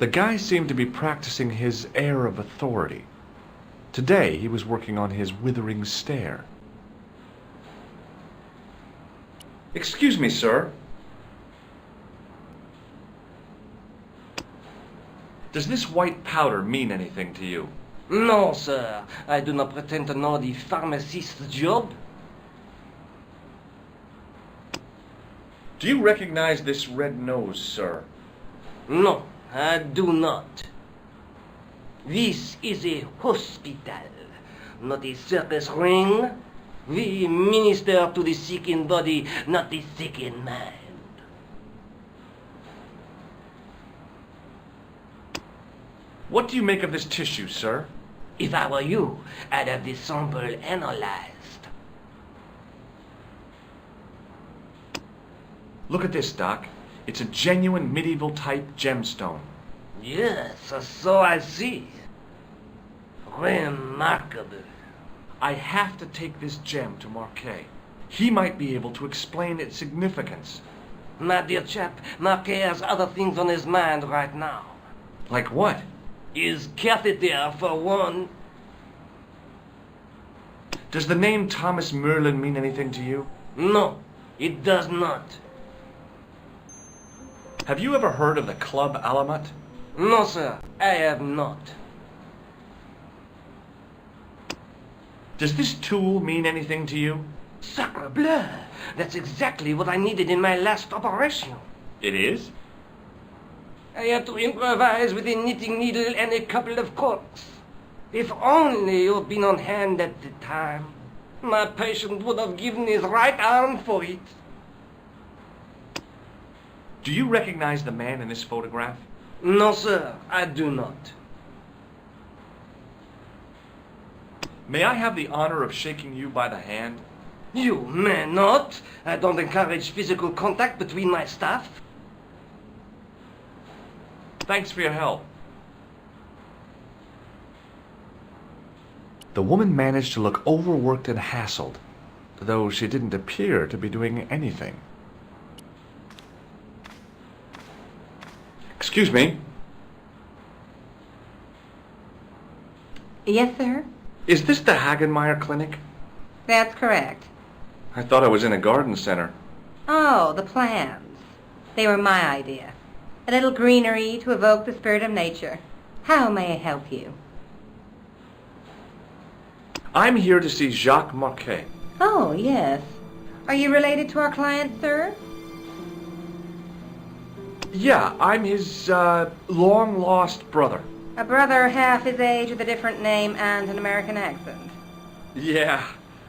The guy seemed to be practicing his air of authority. Today he was working on his withering stare. Excuse me, sir. Does this white powder mean anything to you? No, sir. I do not pretend to know the pharmacist's job. Do you recognize this red nose, sir? No, I do not. This is a hospital, not a circus ring. We minister to the sick in body, not the sick in mind. What do you make of this tissue, sir? If I were you, I'd have the sample analyzed. Look at this, Doc. It's a genuine medieval-type gemstone. Yes, so I see. Remarkable. I have to take this gem to Marquet. He might be able to explain its significance. My dear chap, Marquet has other things on his mind right now. Like what? His catheter, for one. Does the name Thomas Merlin mean anything to you? No, it does not. Have you ever heard of the Club Alamat? No, sir, I have not. Does this tool mean anything to you? Sacre bleu! That's exactly what I needed in my last operation. It is? I had to improvise with a knitting needle and a couple of corks. If only you'd been on hand at the time, my patient would have given his right arm for it. Do you recognize the man in this photograph? No, sir, I do not. May I have the honor of shaking you by the hand? You may not. I don't encourage physical contact between my staff. Thanks for your help. The woman managed to look overworked and hassled, though she didn't appear to be doing anything. Excuse me. Yes, sir? Is this the Hagenmeyer Clinic? That's correct. I thought I was in a garden center. Oh, the plans. They were my idea. A little greenery to evoke the spirit of nature. How may I help you? I'm here to see Jacques Marquet. Oh, yes. Are you related to our client, sir? Yeah, I'm his, long-lost brother. A brother half his age with a different name and an American accent. Yeah,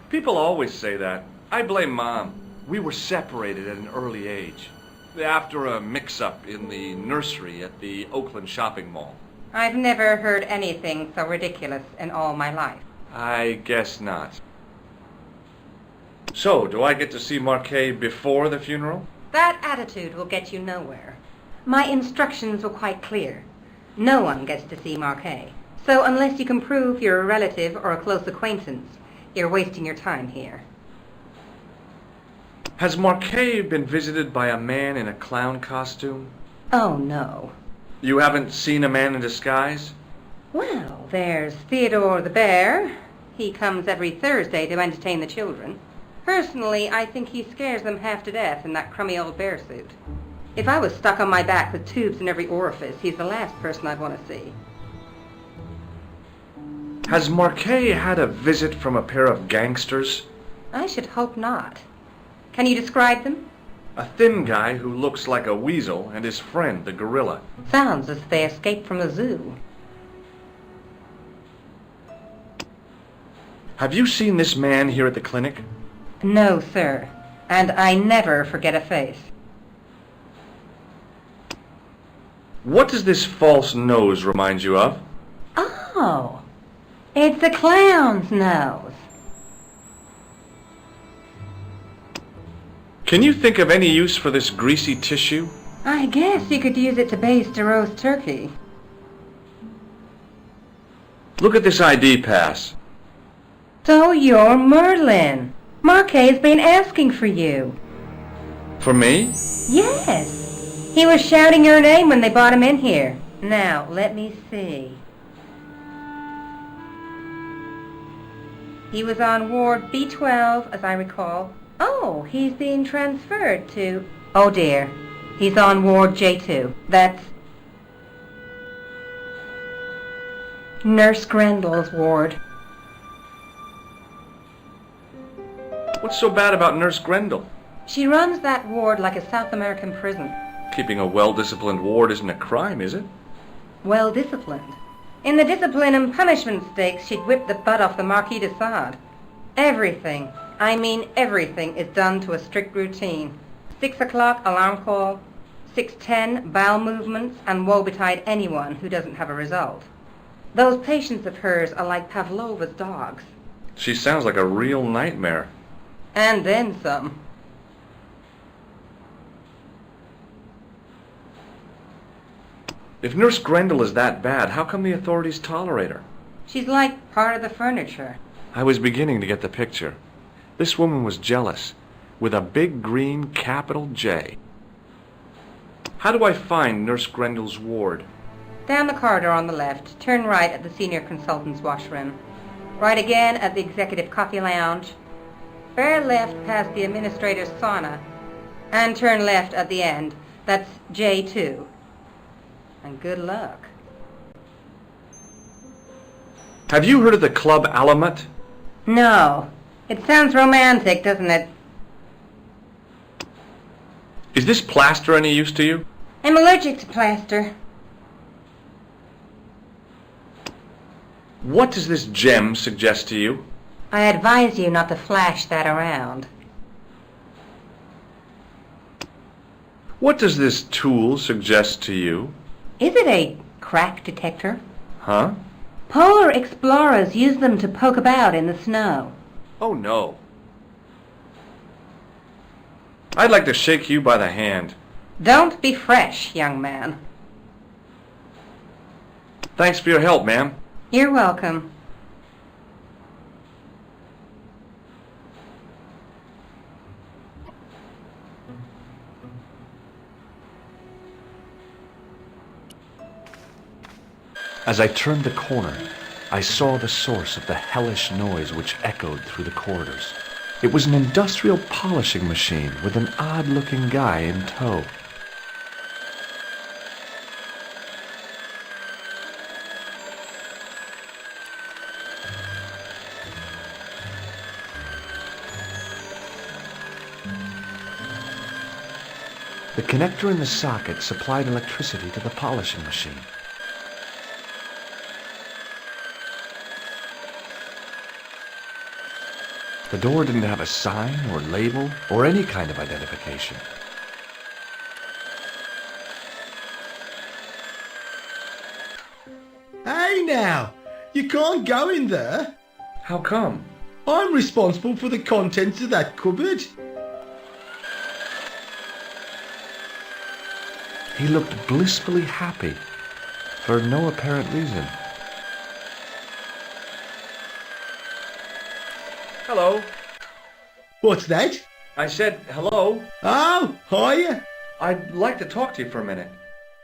people always say that. I blame Mom. We were separated at an early age, after a mix-up in the nursery at the Oakland shopping mall. I've never heard anything so ridiculous in all my life. I guess not. So, do I get to see Marquet before the funeral? That attitude will get you nowhere. My instructions were quite clear. No one gets to see Marquet. So unless you can prove you're a relative or a close acquaintance, you're wasting your time here. Has Marquet been visited by a man in a clown costume? Oh, no. You haven't seen a man in disguise? Well, there's Theodore the Bear. He comes every Thursday to entertain the children. Personally, I think he scares them half to death in that crummy old bear suit. If I was stuck on my back with tubes in every orifice, he's the last person I'd want to see. Has Marquet had a visit from a pair of gangsters? I should hope not. Can you describe them? A thin guy who looks like a weasel and his friend, the gorilla. Sounds as if they escaped from the zoo. Have you seen this man here at the clinic? No, sir. And I never forget a face. What does this false nose remind you of? Oh, it's a clown's nose. Can you think of any use for this greasy tissue? I guess you could use it to baste a roast turkey. Look at this ID pass. So you're Merlin. Marquet's been asking for you. For me? Yes. He was shouting your name when they brought him in here. Now, let me see. He was on Ward B12, as I recall. Oh, he's being transferred to... Oh dear, he's on Ward J2. That's Nurse Grendel's ward. What's so bad about Nurse Grendel? She runs that ward like a South American prison. Keeping a well-disciplined ward isn't a crime, is it? Well disciplined. In the discipline and punishment stakes, she'd whip the butt off the Marquis de Sade. Everything, I mean everything, is done to a strict routine. 6 o'clock alarm call, 6:10 bowel movements, and woe betide anyone who doesn't have a result. Those patients of hers are like Pavlova's dogs. She sounds like a real nightmare. And then some. If Nurse Grendel is that bad, how come the authorities tolerate her? She's like part of the furniture. I was beginning to get the picture. This woman was jealous, with a big green capital J. How do I find Nurse Grendel's ward? Down the corridor on the left, turn right at the senior consultant's washroom. Right again at the executive coffee lounge. Bear left past the administrator's sauna. And turn left at the end. That's J2. And good luck. Have you heard of the Club Alamet? No. It sounds romantic, doesn't it? Is this plaster any use to you? I'm allergic to plaster. What does this gem suggest to you? I advise you not to flash that around. What does this tool suggest to you? Is it a crack detector? Huh? Polar explorers use them to poke about in the snow. Oh, no. I'd like to shake you by the hand. Don't be fresh, young man. Thanks for your help, ma'am. You're welcome. As I turned the corner, I saw the source of the hellish noise which echoed through the corridors. It was an industrial polishing machine with an odd-looking guy in tow. The connector in the socket supplied electricity to the polishing machine. The door didn't have a sign or label or any kind of identification. Hey now, you can't go in there. How come? I'm responsible for the contents of that cupboard. He looked blissfully happy for no apparent reason. Hello. What's that? I said hello. Oh, hiya. I'd like to talk to you for a minute.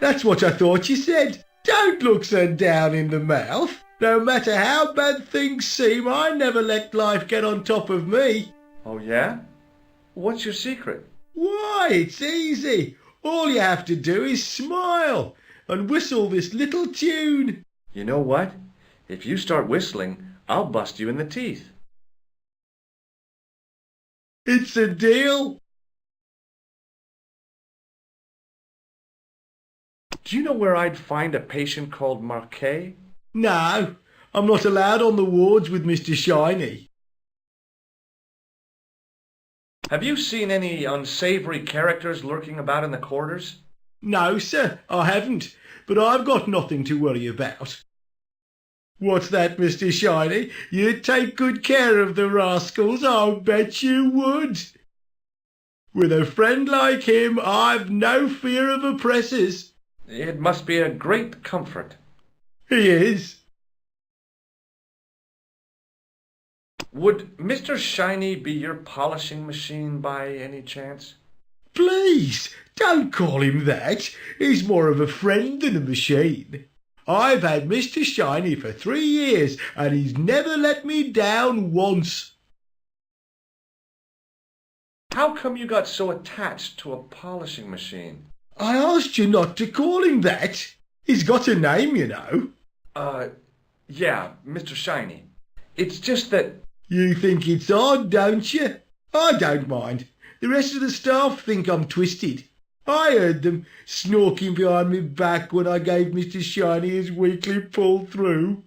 That's what I thought you said. Don't look so down in the mouth. No matter how bad things seem, I never let life get on top of me. Oh, yeah? What's your secret? Why, it's easy. All you have to do is smile and whistle this little tune. You know what? If you start whistling, I'll bust you in the teeth. It's a deal. Do you know where I'd find a patient called Marquet? No, I'm not allowed on the wards with Mr. Shiny. Have you seen any unsavory characters lurking about in the corridors? No, sir, I haven't, but I've got nothing to worry about. What's that, Mr. Shiny? You'd take good care of the rascals, I'll bet you would. With a friend like him, I've no fear of oppressors. It must be a great comfort. He is. Would Mr. Shiny be your polishing machine by any chance? Please, don't call him that. He's more of a friend than a machine. I've had Mr. Shiny for 3 years, and he's never let me down once. How come you got so attached to a polishing machine? I asked you not to call him that. He's got a name, you know. Yeah, Mr. Shiny. It's just that... You think it's odd, don't you? I don't mind. The rest of the staff think I'm twisted. I heard them snorking behind me back when I gave Mr. Shiny his weekly pull-through.